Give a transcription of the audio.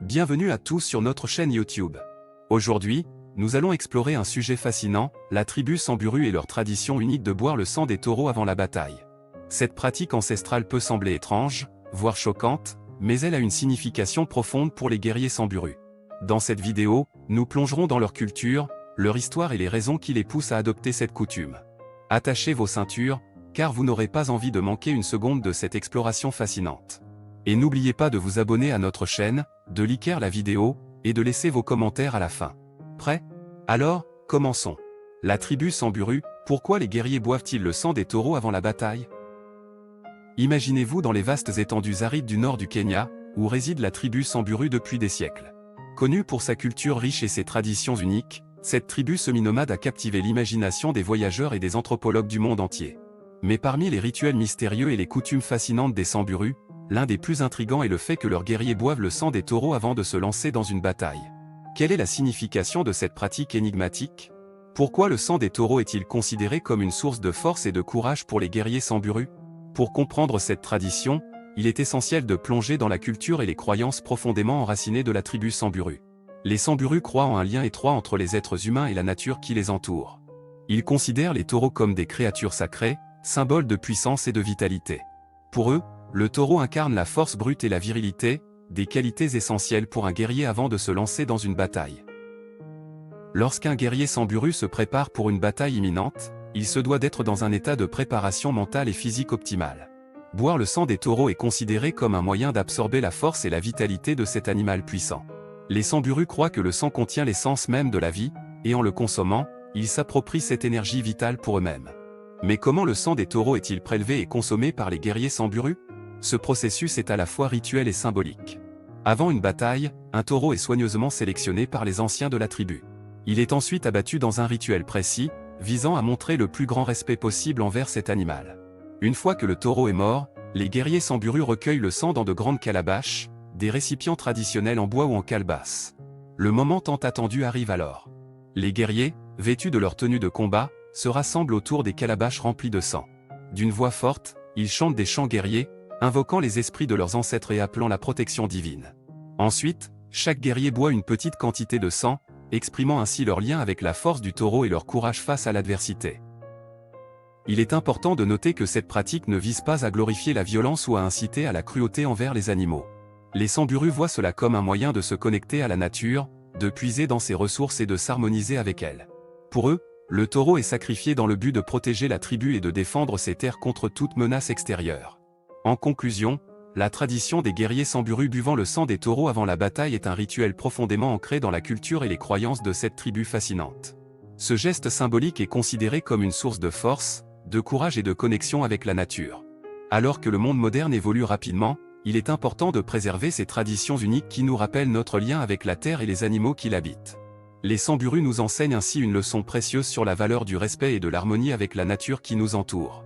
Bienvenue à tous sur notre chaîne YouTube. Aujourd'hui, nous allons explorer un sujet fascinant, la tribu Samburu et leur tradition unique de boire le sang des taureaux avant la bataille. Cette pratique ancestrale peut sembler étrange, voire choquante, mais elle a une signification profonde pour les guerriers Samburu. Dans cette vidéo, nous plongerons dans leur culture, leur histoire et les raisons qui les poussent à adopter cette coutume. Attachez vos ceintures, car vous n'aurez pas envie de manquer une seconde de cette exploration fascinante. Et n'oubliez pas de vous abonner à notre chaîne, de liker la vidéo, et de laisser vos commentaires à la fin. Prêt? Alors, commençons. La tribu Samburu, pourquoi les guerriers boivent-ils le sang des taureaux avant la bataille? Imaginez-vous dans les vastes étendues arides du nord du Kenya, où réside la tribu Samburu depuis des siècles. Connue pour sa culture riche et ses traditions uniques, cette tribu semi-nomade a captivé l'imagination des voyageurs et des anthropologues du monde entier. Mais parmi les rituels mystérieux et les coutumes fascinantes des Samburu, l'un des plus intrigants est le fait que leurs guerriers boivent le sang des taureaux avant de se lancer dans une bataille. Quelle est la signification de cette pratique énigmatique? Pourquoi le sang des taureaux est-il considéré comme une source de force et de courage pour les guerriers Samburu? Pour comprendre cette tradition, il est essentiel de plonger dans la culture et les croyances profondément enracinées de la tribu Samburu. Les Samburu croient en un lien étroit entre les êtres humains et la nature qui les entoure. Ils considèrent les taureaux comme des créatures sacrées, symboles de puissance et de vitalité. Pour eux, le taureau incarne la force brute et la virilité, des qualités essentielles pour un guerrier avant de se lancer dans une bataille. Lorsqu'un guerrier Samburu se prépare pour une bataille imminente, il se doit d'être dans un état de préparation mentale et physique optimale. Boire le sang des taureaux est considéré comme un moyen d'absorber la force et la vitalité de cet animal puissant. Les Samburu croient que le sang contient l'essence même de la vie, et en le consommant, ils s'approprient cette énergie vitale pour eux-mêmes. Mais comment le sang des taureaux est-il prélevé et consommé par les guerriers Samburu? Ce processus est à la fois rituel et symbolique. Avant une bataille, un taureau est soigneusement sélectionné par les anciens de la tribu. Il est ensuite abattu dans un rituel précis, visant à montrer le plus grand respect possible envers cet animal. Une fois que le taureau est mort, les guerriers Samburu recueillent le sang dans de grandes calabaches, des récipients traditionnels en bois ou en calebasse. Le moment tant attendu arrive alors. Les guerriers, vêtus de leur tenue de combat, se rassemblent autour des calabaches remplies de sang. D'une voix forte, ils chantent des chants guerriers, invoquant les esprits de leurs ancêtres et appelant la protection divine. Ensuite, chaque guerrier boit une petite quantité de sang, exprimant ainsi leur lien avec la force du taureau et leur courage face à l'adversité. Il est important de noter que cette pratique ne vise pas à glorifier la violence ou à inciter à la cruauté envers les animaux. Les Samburu voient cela comme un moyen de se connecter à la nature, de puiser dans ses ressources et de s'harmoniser avec elle. Pour eux, le taureau est sacrifié dans le but de protéger la tribu et de défendre ses terres contre toute menace extérieure. En conclusion, la tradition des guerriers Samburu buvant le sang des taureaux avant la bataille est un rituel profondément ancré dans la culture et les croyances de cette tribu fascinante. Ce geste symbolique est considéré comme une source de force, de courage et de connexion avec la nature. Alors que le monde moderne évolue rapidement, il est important de préserver ces traditions uniques qui nous rappellent notre lien avec la terre et les animaux qui l'habitent. Les Samburu nous enseignent ainsi une leçon précieuse sur la valeur du respect et de l'harmonie avec la nature qui nous entoure.